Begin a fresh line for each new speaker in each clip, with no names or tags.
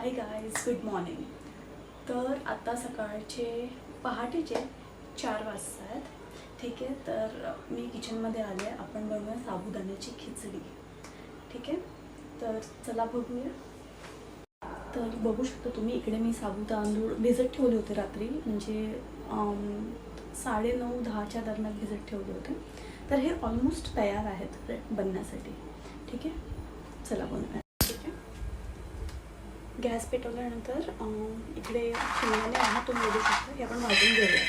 Hi guys, good morning. तर आता सकाळचे पहाटेचे 4 वाजता आहेत. ठीक आहे, तर मी किचनमध्ये आले. आपण बनवूया साबुदाण्याची खिचडी. ठीक आहे, तर चला बघूया. तर बघू शकता तुम्ही, इकडे मी साबू तांदूळ भिजत ठेवले होते रात्री, म्हणजे 9:30-10च्या दरम्यान भिजत ठेवले होते. तर हे ऑलमोस्ट तयार आहेत बनण्यासाठी. ठीक आहे, चला बनवूया. गॅस पेटवल्यानंतर इकडे शेंगदाणे आहे, तुम्ही बघू शकता. हे आपण भाजून घेऊया.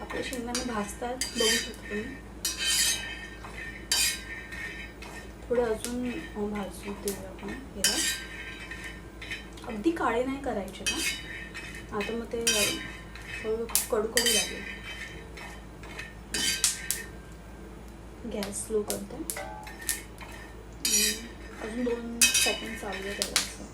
आपले शेंगदाणे भाजतात, बघू शकता तुम्ही. थोडं अजून भाजू देऊया आपण याला. अगदी काळे नाही करायचे ना, आता मग ते थोडं कडू लागेल. गॅस स्लो करते. अजून 2 सेकंड चालू आहे त्याला. असं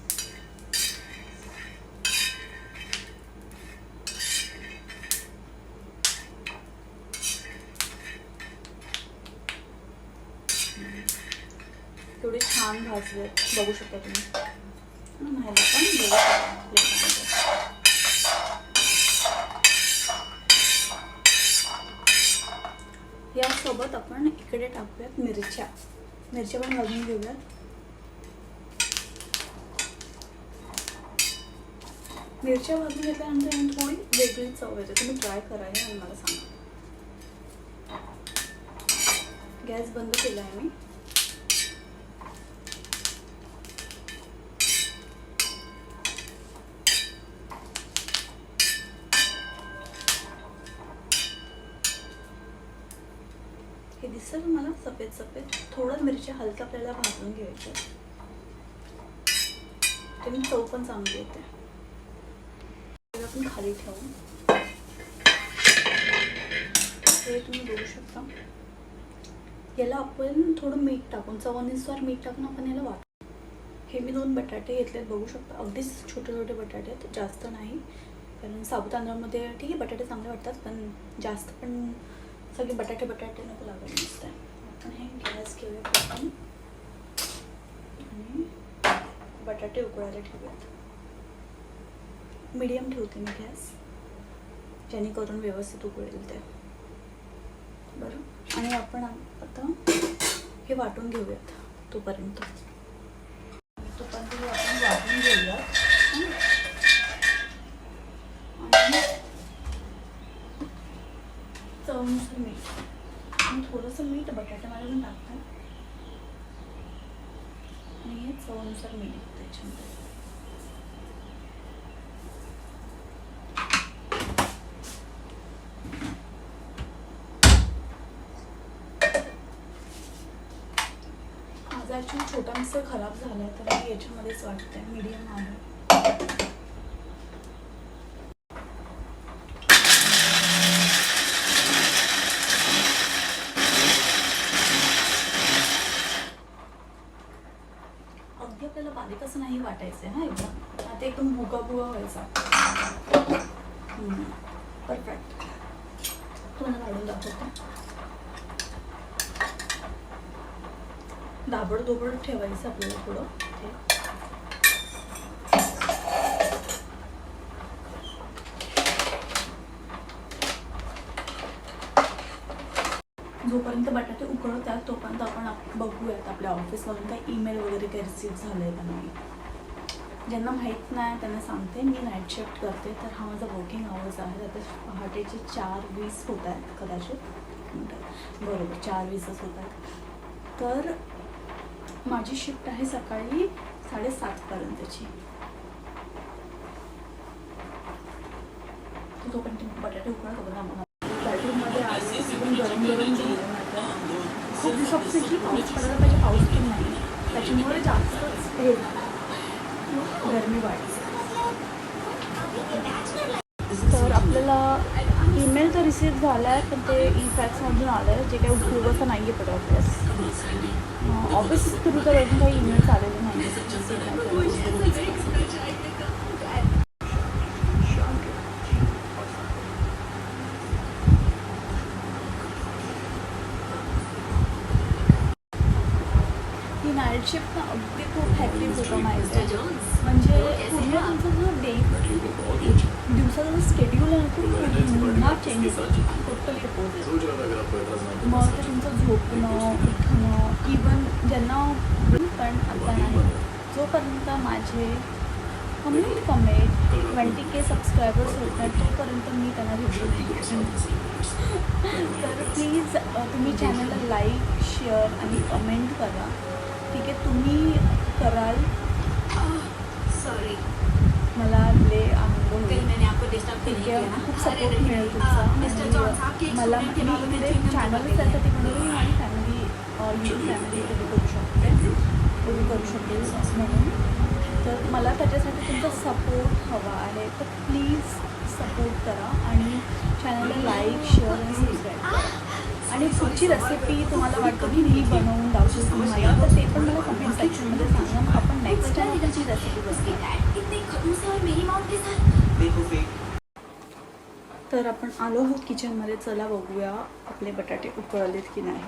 थोडे छान भाजले, बघू शकता तुम्ही. ह्याला पण बघू शकता. यासोबत आपण इकडे टाकूयात मिरच्या पण भाजून घेऊयात. मिरच्या भाजून घेतल्यानंतर थोडी वेगळी चव येते. तुम्ही ट्राय करा आणि मला सांगा. गॅस बंद केला आहे मी. हे दिसेल मला सफेद सफेद. थोडं मिरच्या हलक्या आपल्याला भाजून घ्यायच्या, त्याने चव पण चांगली येते. आपण खाली ठेवून हे तुम्ही बघू शकता. याला आपण थोडं मीठ टाकून, चवीनुसार मीठ टाकून आपण याला वाटू. हे मी 2 बटाटे घेतलेत, बघू शकता. अगदीच छोटे छोटे बटाटे आहेत, जास्त नाही. कारण साबू तांदळामध्ये ठीक आहे बटाटे चांगले वाटतात, पण जास्त पण सगळे बटाटे नको लागत नसतं. आपण हे गॅस घेऊया टाकून आणि बटाटे उकळायला ठेवूयात. मीडियम ठेवते मी गॅस, जेणेकरून व्यवस्थित उकळेल ते. बरं, आणि आपण आता हे वाटून घेऊयात. तोपर्यंत आपण वाटून घेऊयात. आणि चवीनुसार मीठ आणि थोडंसं मीठ बटाट्यामध्ये पण टाकतात. आणि हे चवीनुसार मीठ त्याच्यामध्ये. माझा ॲक्च्युली छोटा मिक्सर खराब झाला आहे, तर मी याच्यामध्येच वाटते. मीडियम आहे. अगदी आपल्याला बारीक असं नाही वाटायचं आहे. एकदम आता एकदम भुगा व्हायचा. परफेक्ट. तुम्हाला काढून दाखवते. दाबड ठेवायचं आपल्याला थोडं. जोपर्यंत बटाटे उकळतात तोपर्यंत आपण बघूयात आपल्या ऑफिसमधून काही ईमेल वगैरे काही रिसीव्ह झालं आहे का नाही. ज्यांना माहीत नाही त्यांना सांगते, मी नाईट शिफ्ट करते. तर हा माझा वर्किंग आवर्स आहे. आता पहाटेचे 4:20 होत आहेत कदाचित. बरोबर 4:20च होत आहेत. तर माझी शिफ्ट आहे सकाळी 7:30पर्यंतची. तोपर्यंत बटाटे उकळत बघा. आम्हाला बॅटरूममध्ये आले एकदम गरम झालं. खूप दिवसापासून पाऊस पडायला पाहिजे, पाऊस पण नाही. त्याच्यामुळे जास्तच हे गरमी वाढते. तर आपल्याला ईमेल तर रिसीव झालं आहे, पण ते ई-फॅक्समधून आलं आहे, जे काही उपयोगाचं नाही आहे पडत ऑफिस थ्रू तर अजून काही ईमेल्स आलेले नाही ही नाईट शिफ्ट ना अगदी खूप हॅक्टिव्ह होतं माहिती आहे. म्हणजे पूर्ण तुमचं जो डे दिवसाचा जो स्केड्यूल आहे तो पुन्हा चेंज होतो टोटली अपोजिट. मग ते तुमचं झोपणं उठणं इवन ज्यांना पण आता नाही, जोपर्यंत माझे कमेंट 20K सबस्क्रायबर्स होत आहेत तोपर्यंत मी त्यांना व्हिडिओ तर प्लीज तुम्ही चॅनलला लाईक शेअर आणि कमेंट करा. ठीक आहे, तुम्ही कराल
सॉरी
मला लय आनंद होईल.
मैंने आपको डिस्टर्ब
ठीक आहे, खूप सपोर्ट मिळेल तुमचा. मला मी इकडे चॅनल त्यासाठी म्हणून माझी फॅमिली यूट्यूब फॅमिली करू शकते म्हणून. तर मला त्याच्यासाठी तुमचा सपोर्ट हवा आहे, तर प्लीज सपोर्ट करा आणि चॅनलला लाईक शेअर आणि सबस्क्राईब करा. आणि पुढची रेसिपी तुम्हाला वाटतं की मी बनवून दाखवू तुम्हाला, तर ते पण मला कमेंट सेक्शनमध्ये सांगा. मग आपण नेक्स्ट टाईम त्याची रेसिपी बनवू. तर आपण आलो आहोत किचनमध्ये. चला बघूया आपले बटाटे उकळलेत की नाही.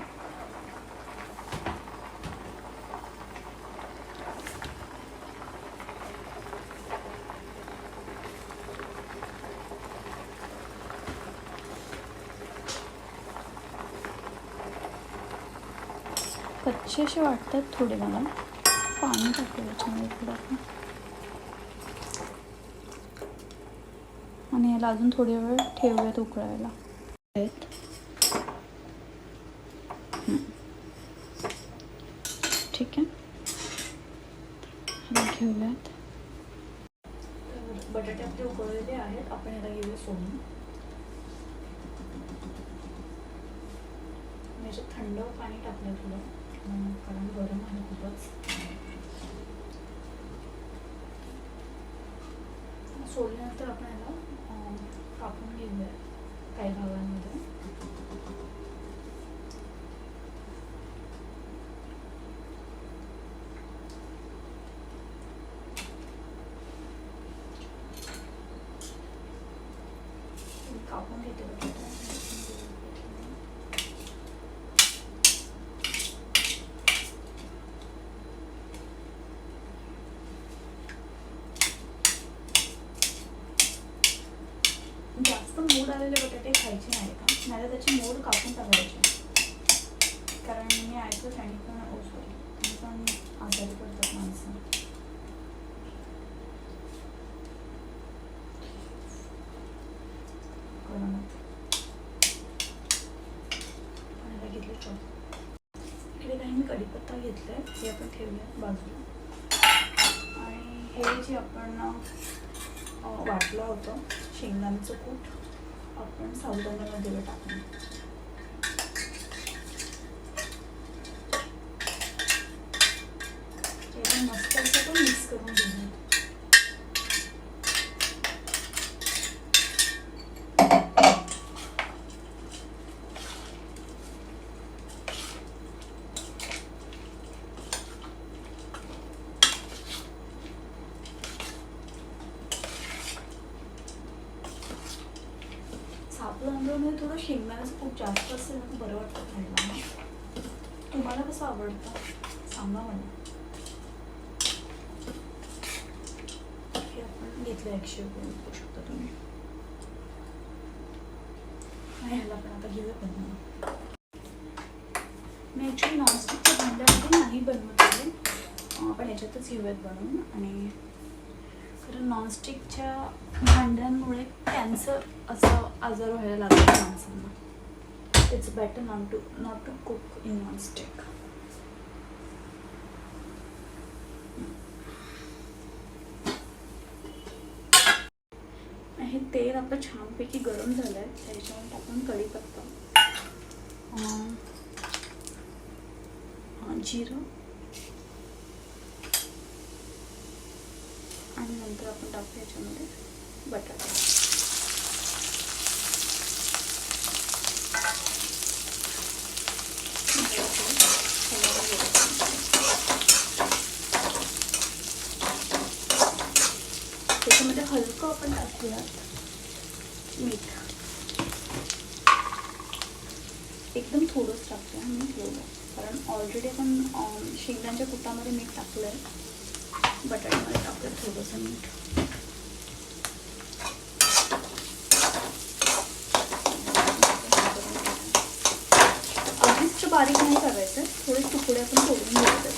कच्चे असे वाटतात थोडे, मला पाणी टाकलं त्याच्यामध्ये थोडं आपण. आणि याला अजून थोडी वेळ ठेवूयात उकळायला. ठीक आहे, घेऊयात. बटाटे आपले उकळलेले आहेत, आपण याला घेऊया सोडून. याच्यात थंड पाणी टाकलं थोडं, कारण गरम आहे खूपच. सोडल्यानंतर आपण याला कापून घेऊया काही भागांमध्ये. कापून घेते बटाटे. जास्त मोड आलेले बटाटे खायचे नाही का, नाही तर त्याची मोड कापून टाकायचे. कारण मी ऐकलं त्यांनी पण सॉरी पण आजारी पडतात माणसं. घेतले इकडे काही मी कढीपत्ता घेतला आहे, हे आपण ठेवूया बाजूला. आणि हे जे आपण वाटलं होतं शेंगदाण्याचं कूट आपण साबुदाण्यामध्ये टाकून मस्त असं पण मिक्स करून घेऊया. साबुदाण्यामध्ये थोडं शेंगदाण्याचं खूप जास्त असेल ना, बरं वाटतं खायला. तुम्हाला कसं आवडतं सांगा मला. हे आपण घेतलं 100 रुपये बघू शकता तुम्ही. ह्याला पण आता घेऊया बनवून. मी ॲक्च्युली नॉनस्टिकच्या भांड्यामध्ये नाही बनवते, आपण याच्यातच घेऊयात बनवून. आणि कारण नॉनस्टिकच्या भांड्यांमुळे कॅन्सर असं आजार व्हायला लागतो माणसांना. It's better not to cook in nonstick. हे तेल आपलं छानपैकी गरम झालं आहे, त्याच्यावर टाकून कढीपत्ता, जिरं आणि नंतर आपण टाकू याच्यामध्ये बटाटा. हलकं आपण टाकूयात मीठ, एकदम थोडंच टाकूया मी ठेवलं, कारण ऑलरेडी आपण शेंगदाण्याच्या कुटामध्ये मीठ टाकलं आहे, बटाट्यामध्ये टाकूया थोडंसं मीठ. अगदीच बारीक नाही करायचं, थोडे तुकडे आपण तोडून घ्यायचे.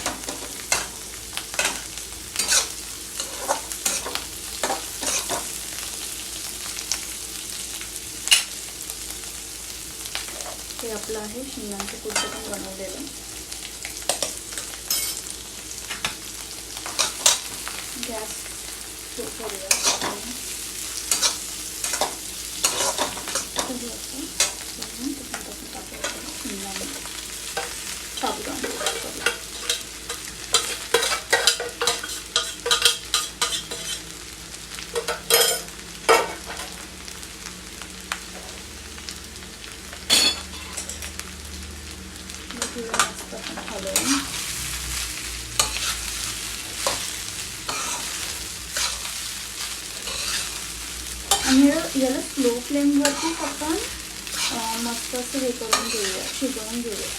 हे आपलं आहे शेंगदाण्याचं कूट पण बनवलेलं. गॅस स्लो करूया. शेंगदाणे साबुदाणा मस्त आपण हलवून आणि याला स्लो फ्लेमवरतीच आपण मस्त असं हे करून घेऊया, शिजवून घेऊया.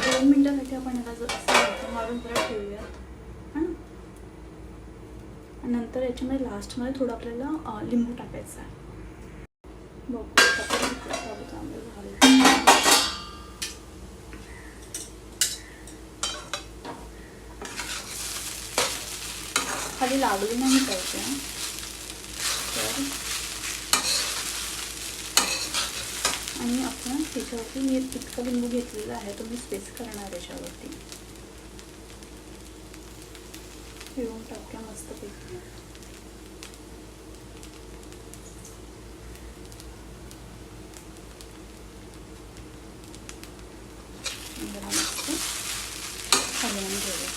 दोन मिनिटासाठी आपण याला असं मारून परत ठेवूयात. नंतर याच्यामध्ये लास्टमध्ये थोडं आपल्याला लिंबू टाकायचं आहे. खाली लागली नाही पाहिजे. तर आणि आपण त्याच्यावरती मी इतकं लिंबू घेतलेलं आहे, तो मी स्पेस करणार याच्यावरती पिळून टाकूया मस्तपैकी. मस्त हलवून घेऊया.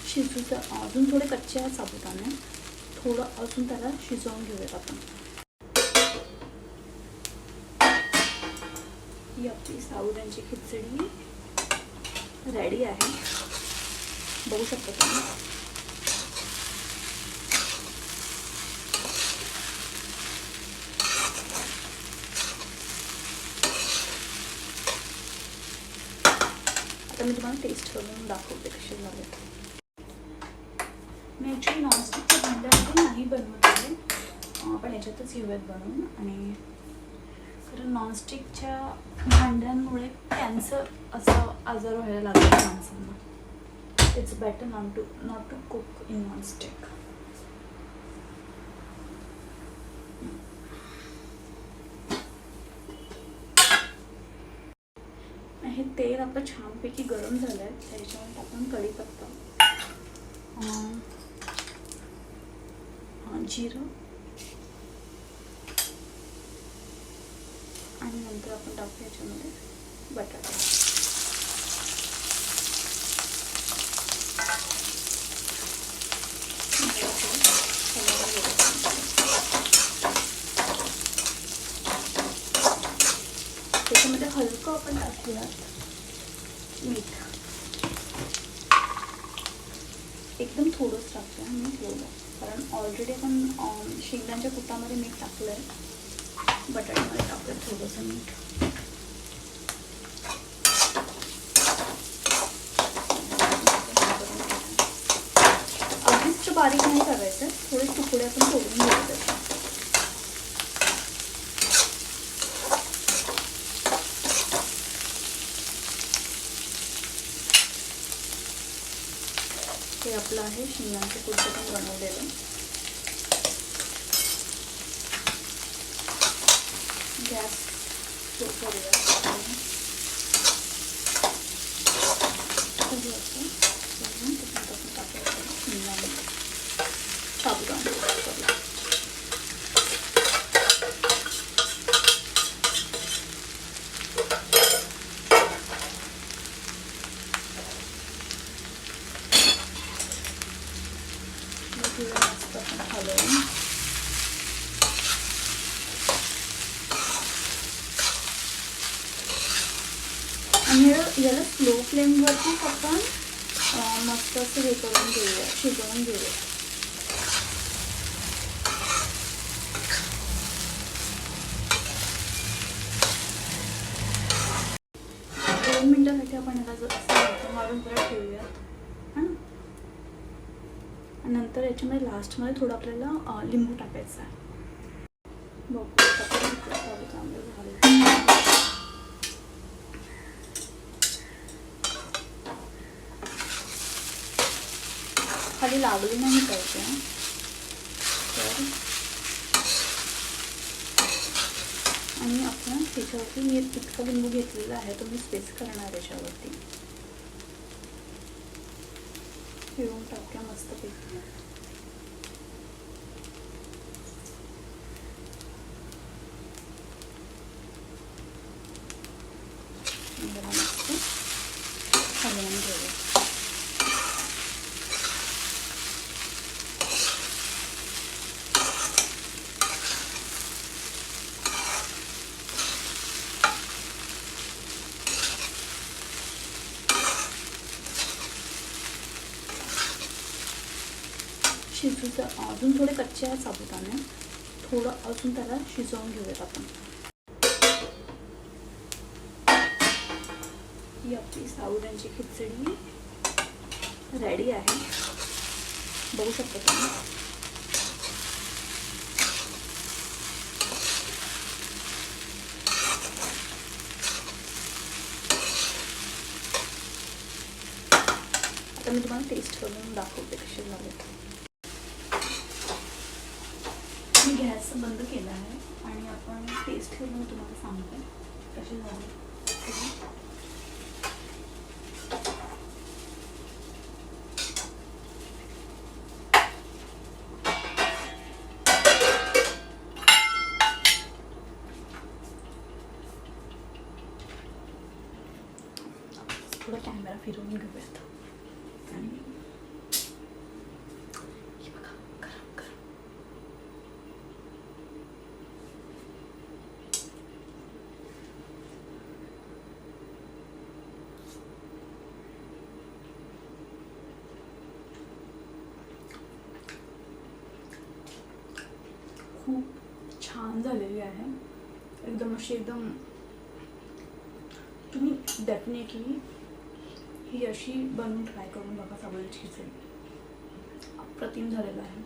शिजूचं अजून थोडे कच्चे आहेत साबुदाणे, थोडं अजून त्याला शिजवून घेऊयात आपण. ही आपली साबुदाण्याची खिचडी रेडी आहे, बघू शकता तुम्ही. आता मी तुम्हाला टेस्ट करून दाखवते कशी झाले. मी ॲक्च्युली नॉनस्टिकच्या भांड्यामध्ये नाही बनवते, आपण याच्यातच घेऊयात बनवून. आणि कारण नॉनस्टिकच्या भांड्यांमुळे कॅन्सर असं आजार व्हायला लागला माणसांना. It's better not to cook in nonstick. हे तेल आपलं छानपैकी गरम झालं आहे, त्याच्यामध्ये आपण कढीपत्ता, जिरं आणि नंतर आपण टाकू याच्यामध्ये बटाटा. त्याच्यामध्ये हलकं आपण टाकूयात मीठ, एकदम थोडंच टाकूया मी ठेवलं, कारण ऑलरेडी आपण शेंगदाण्याच्या कुटामध्ये मीठ टाकलं आहे, बटाट्यामध्ये टाकूया थोडंसं मीठ. अगदीच बारीक नाही करायचं, थोडे तुकडे आपण तोडून घ्यायचे. हे आपलं आहे शेंगदाण्याचं कूट पण बनवलेलं. गॅस स्लो करूया. शेंगदाणे साबुदाणा करूया. आणि याला स्लो फ्लेमवरतीच आपण मस्त असं हे करून घेऊया, शिजवून घेऊया. 2 मिनिटांसाठी आपण याला जसं मारून परत ठेवूयात. हां, नंतर याच्यामध्ये लास्टमध्ये थोडं आपल्याला लिंबू टाकायचं आहे. बघू चांगलं झालं. खाली लागली नाही पाहिजे. तर आणि आपण त्याच्यावरती मी इतका लिंबू घेतलेला आहे तो मी स्पेस करणार याच्यावरती. पिळून टाकूया मस्तपैकी. मस्त हलवून घेऊया. शिजू अजून थोडे कच्चे आहेत साबुदाणे, थोडं अजून त्याला शिजवून घेऊयात आपण. ही आपली साबुदाण्याची खिचडी रेडी आहे, बघू शकता तुम्ही. आता मी तुम्हाला टेस्ट करून दाखवते कसे झाले. मी गॅस बंद केला आहे आणि आपण टेस्ट करून तुम्हाला सांगते कसे झाले. थोडा कॅमेरा फिरवून घेऊयात. आणि हे बघा गरम गरम. खूप छान झालेली आहे, एकदम अशी एकदम. तुम्ही डेफिनेटली ही अशी बनवून ट्राय करून बघा. साबुदाण्याची खिचडी अप्रतिम झालेलं आहे.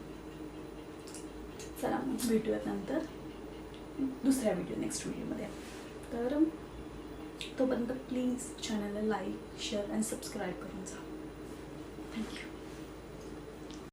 चला मग भेटूयात नंतर दुसऱ्या नेक्स्ट व्हिडिओमध्ये. तर तोपर्यंत प्लीज चॅनलला लाईक, शेअर आणि सबस्क्राईब करून जा. थँक्यू.